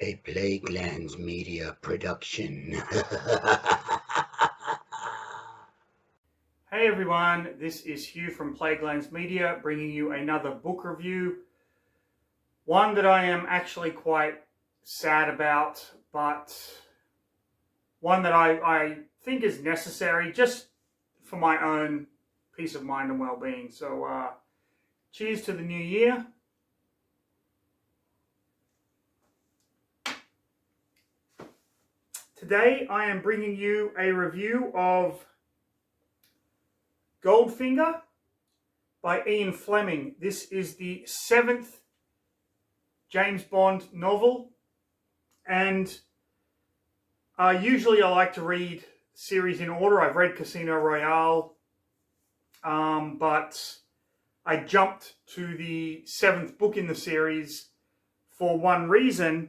A Plaguelands Media production. Hey everyone, this is Hugh from Plaguelands Media bringing you another book review. One that I am actually quite sad about, but one that I think is necessary just for my own peace of mind and well-being. So cheers to the new year. Today I am bringing you a review of Goldfinger by Ian Fleming. This is the 7th James Bond novel, and usually I like to read series in order. I've read Casino Royale, but I jumped to the 7th book in the series for one reason,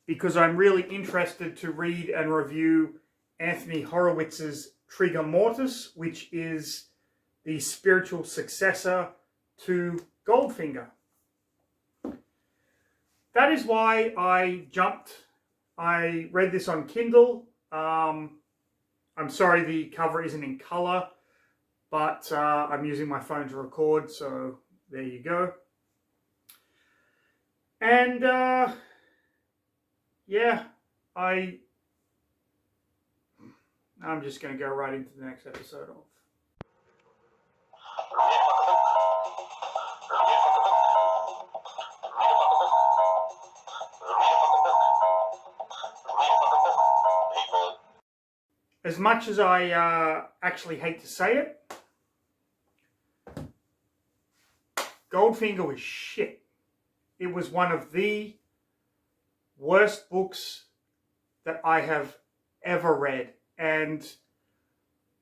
because I'm really interested to read and review Anthony Horowitz's Trigger Mortis, which is the spiritual successor to Goldfinger. That is why I jumped. I read this on Kindle. I'm sorry the cover isn't in color, but I'm using my phone to record, so there you go. And yeah, I'm just going to go right into the next episode of. As much as I actually hate to say it, Goldfinger was shit. It was one of the worst books that I have ever read. And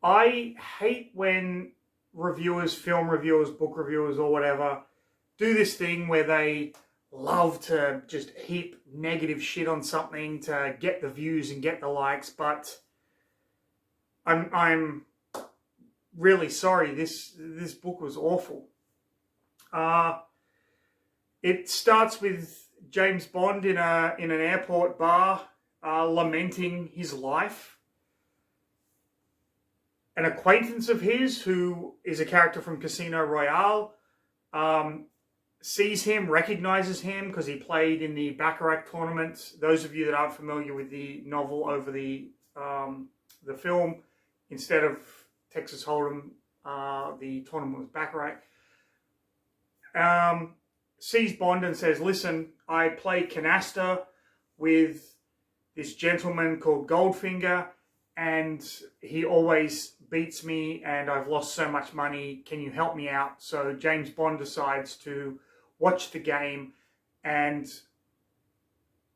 I hate when reviewers, film reviewers, book reviewers, or whatever, do this thing where they love to just heap negative shit on something to get the views and get the likes, but I'm really sorry. This book was awful. It starts with James Bond in an airport bar, lamenting his life. An acquaintance of his, who is a character from Casino Royale, sees him, recognizes him because he played in the Baccarat tournament. Those of you that aren't familiar with the novel over the film, instead of Texas Hold'em, the tournament was Baccarat. Sees Bond and says, listen, I play canasta with this gentleman called Goldfinger, and he always beats me and I've lost so much money. Can you help me out? So James Bond decides to watch the game and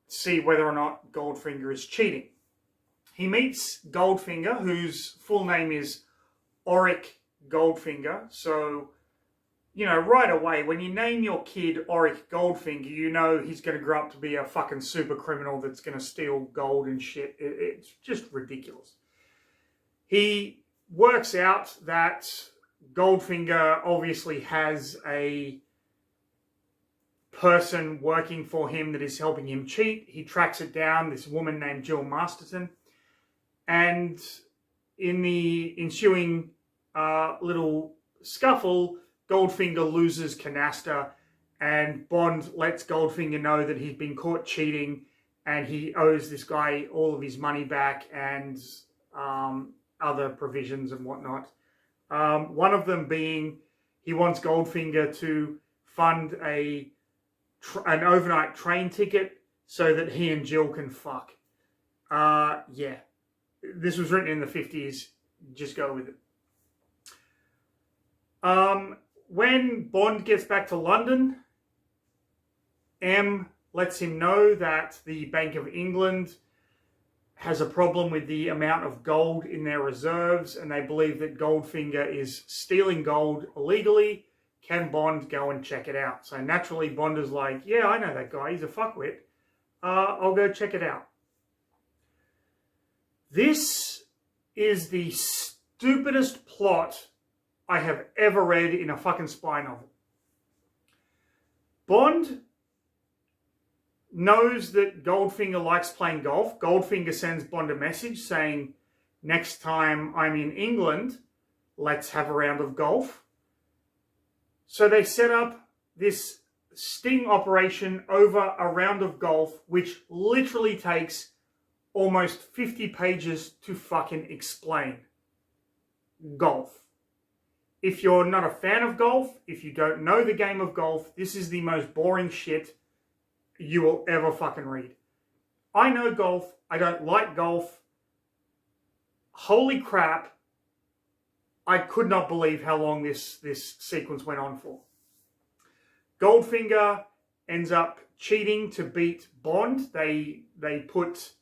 see whether or not Goldfinger is cheating. He meets Goldfinger, whose full name is Auric Goldfinger. So, you know, right away, when you name your kid Auric Goldfinger, you know he's going to grow up to be a fucking super criminal that's going to steal gold and shit. It's just ridiculous. He works out that Goldfinger obviously has a person working for him that is helping him cheat. He tracks it down, this woman named Jill Masterton. And in the ensuing little scuffle, Goldfinger loses canasta, and Bond lets Goldfinger know that he's been caught cheating and he owes this guy all of his money back and other provisions and whatnot. One of them being he wants Goldfinger to fund an overnight train ticket so that he and Jill can fuck. Yeah. This was written in the 50s. Just go with it. When Bond gets back to London, M lets him know that the Bank of England has a problem with the amount of gold in their reserves, and they believe that Goldfinger is stealing gold illegally. Can Bond go and check it out? So naturally, Bond is like, yeah, I know that guy. He's a fuckwit. I'll go check it out. This is the stupidest plot I have ever read in a fucking spy novel. Bond knows that Goldfinger likes playing golf. Goldfinger sends Bond a message saying, next time I'm in England, let's have a round of golf. So they set up this sting operation over a round of golf, which literally takes almost 50 pages to fucking explain. Golf. If you're not a fan of golf, if you don't know the game of golf, this is the most boring shit you will ever fucking read. I know golf. I don't like golf. Holy crap. I could not believe how long this sequence went on for. Goldfinger ends up cheating to beat Bond. They put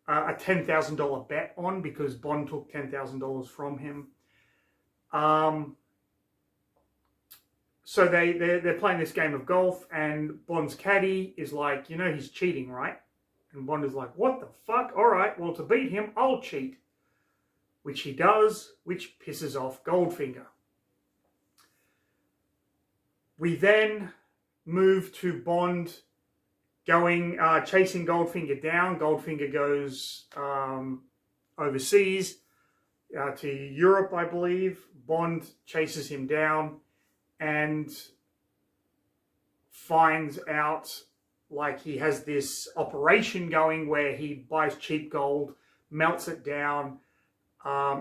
a $10,000 bet on because Bond took $10,000 from him. So they're playing this game of golf, and Bond's caddy is like, you know, he's cheating, right? And Bond is like, what the fuck? All right, well, to beat him, I'll cheat. Which he does, which pisses off Goldfinger. We then move to Bond chasing Goldfinger down. Goldfinger goes overseas to Europe, I believe. Bond chases him down and finds out like he has this operation going where he buys cheap gold, melts it down,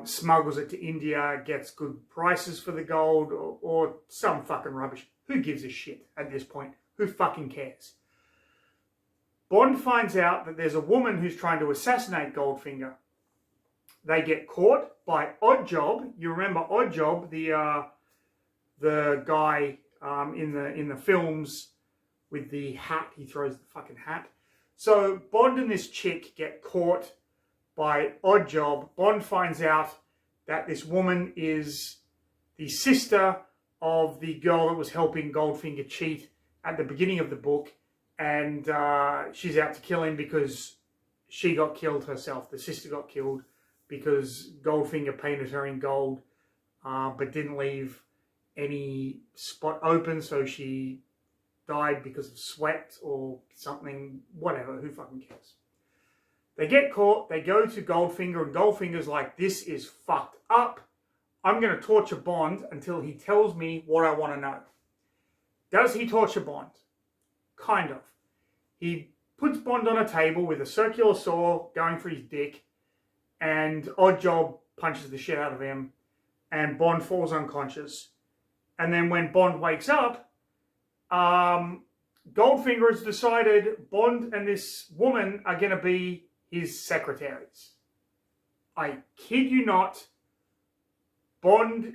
smuggles it to India, gets good prices for the gold, or some fucking rubbish. Who gives a shit at this point? Who fucking cares? Bond finds out that there's a woman who's trying to assassinate Goldfinger. They get caught by Oddjob. You remember Oddjob, the guy in the films with the hat. He throws the fucking hat. So Bond and this chick get caught by Oddjob. Bond finds out that this woman is the sister of the girl that was helping Goldfinger cheat at the beginning of the book, and she's out to kill him because she got killed herself. The sister got killed because Goldfinger painted her in gold, but didn't leave any spot open, so she died because of sweat or something, whatever, who fucking cares. They get caught, they go to Goldfinger, and Goldfinger's like, this is fucked up. I'm going to torture Bond until he tells me what I want to know. Does he torture Bond? Kind of. He puts Bond on a table with a circular saw going for his dick, and Oddjob punches the shit out of him, and Bond falls unconscious. And then when Bond wakes up, Goldfinger has decided Bond and this woman are going to be his secretaries. I kid you not. Bond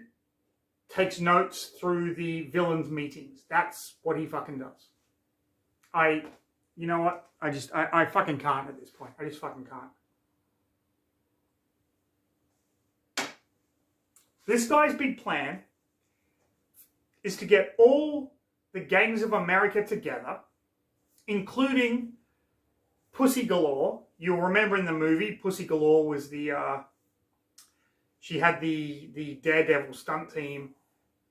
takes notes through the villains' meetings. That's what he fucking does. You know what? I fucking can't at this point. I just fucking can't. This guy's big plan is to get all the gangs of America together, including Pussy Galore. You'll remember in the movie, Pussy Galore was she had the Daredevil stunt team,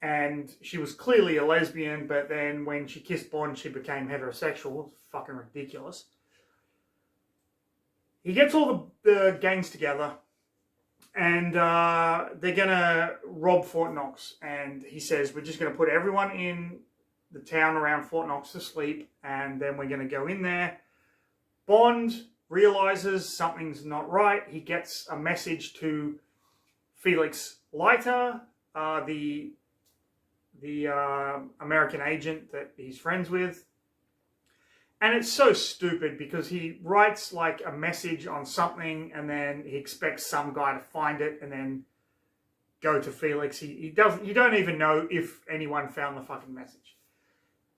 and she was clearly a lesbian, but then when she kissed Bond, she became heterosexual. It's fucking ridiculous. He gets all the gangs together, and they're going to rob Fort Knox. And he says, we're just going to put everyone in the town around Fort Knox to sleep, and then we're going to go in there. Bond realizes something's not right. He gets a message to Felix Leiter, the American agent that he's friends with. And it's so stupid because he writes like a message on something and then he expects some guy to find it and then go to Felix. He doesn't. You don't even know if anyone found the fucking message.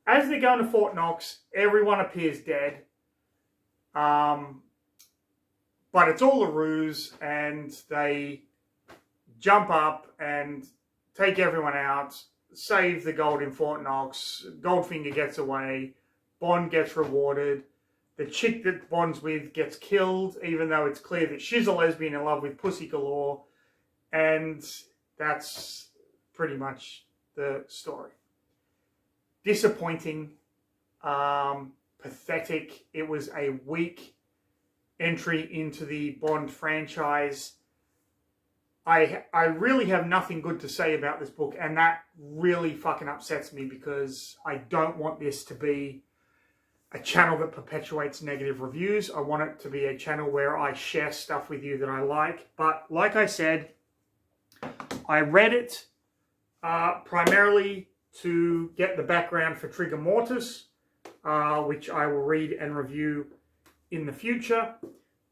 As they're going to Fort Knox, everyone appears dead. But it's all a ruse, and they jump up and take everyone out, save the gold in Fort Knox. Goldfinger gets away. Bond gets rewarded. The chick that Bond's with gets killed, even though it's clear that she's a lesbian in love with Pussy Galore. And that's pretty much the story. Disappointing. pathetic. It was a weak entry into the Bond franchise. I really have nothing good to say about this book, and that really fucking upsets me because I don't want this to be a channel that perpetuates negative reviews. I want it to be a channel where I share stuff with you that I like. But like I said, I read it primarily to get the background for Trigger Mortis, which I will read and review in the future.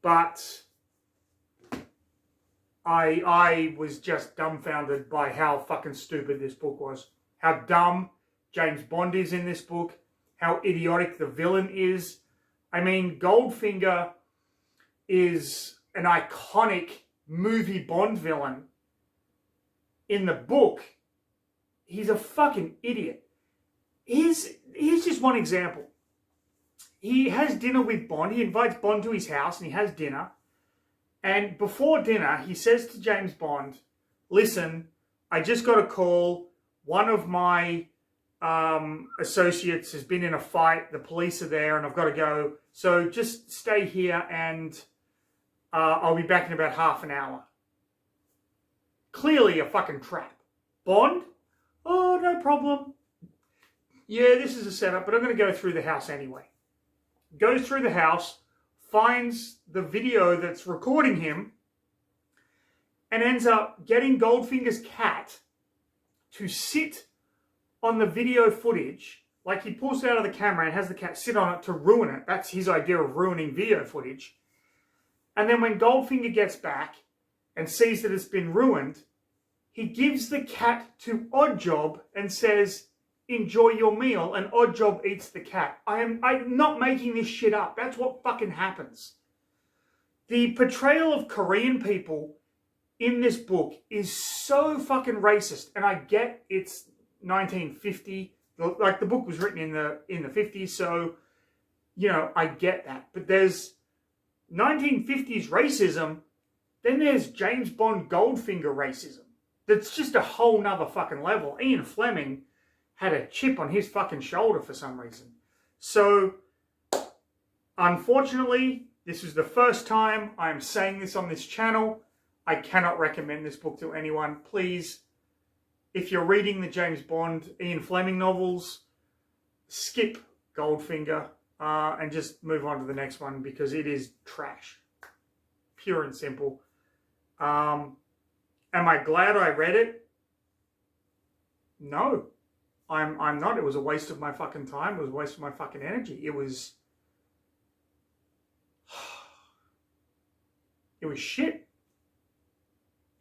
But I was just dumbfounded by how fucking stupid this book was. How dumb James Bond is in this book. How idiotic the villain is. I mean, Goldfinger is an iconic movie Bond villain. In the book, he's a fucking idiot. Here's just one example. He has dinner with Bond. He invites Bond to his house and he has dinner. And before dinner, he says to James Bond, listen, I just got a call. One of my associates has been in a fight. The police are there and I've got to go. So just stay here and I'll be back in about half an hour. Clearly a fucking trap. Bond? Oh, no problem. Yeah, this is a setup, but I'm going to go through the house anyway. Goes through the house, finds the video that's recording him, and ends up getting Goldfinger's cat to sit on the video footage. Like, he pulls it out of the camera and has the cat sit on it to ruin it. That's his idea of ruining video footage. And then when Goldfinger gets back and sees that it's been ruined, he gives the cat to Oddjob and says, enjoy your meal, and Oddjob eats the cat. I'm not making this shit up. That's what fucking happens. The portrayal of Korean people in this book is so fucking racist, and I get it's 1950. Like, the book was written in the 50s, so, you know, I get that. But there's 1950s racism, then there's James Bond Goldfinger racism. That's just a whole nother fucking level. Ian Fleming had a chip on his fucking shoulder for some reason. So, unfortunately, this is the first time I am saying this on this channel. I cannot recommend this book to anyone. Please, if you're reading the James Bond, Ian Fleming novels, skip Goldfinger and just move on to the next one because it is trash. Pure and simple. Am I glad I read it? No. I'm not. It was a waste of my fucking time. It was a waste of my fucking energy. It was shit.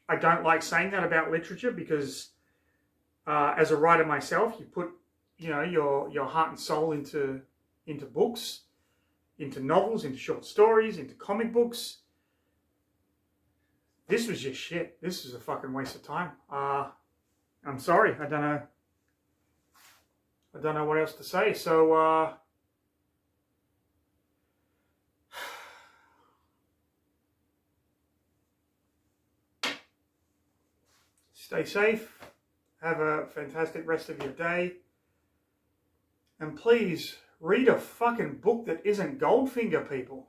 I don't like saying that about literature because as a writer myself, you put, you know, your heart and soul into books, into novels, into short stories, into comic books. This was just shit. This is a fucking waste of time. I'm sorry. I don't know what else to say. So, stay safe. Have a fantastic rest of your day. And please, read a fucking book that isn't Goldfinger, people.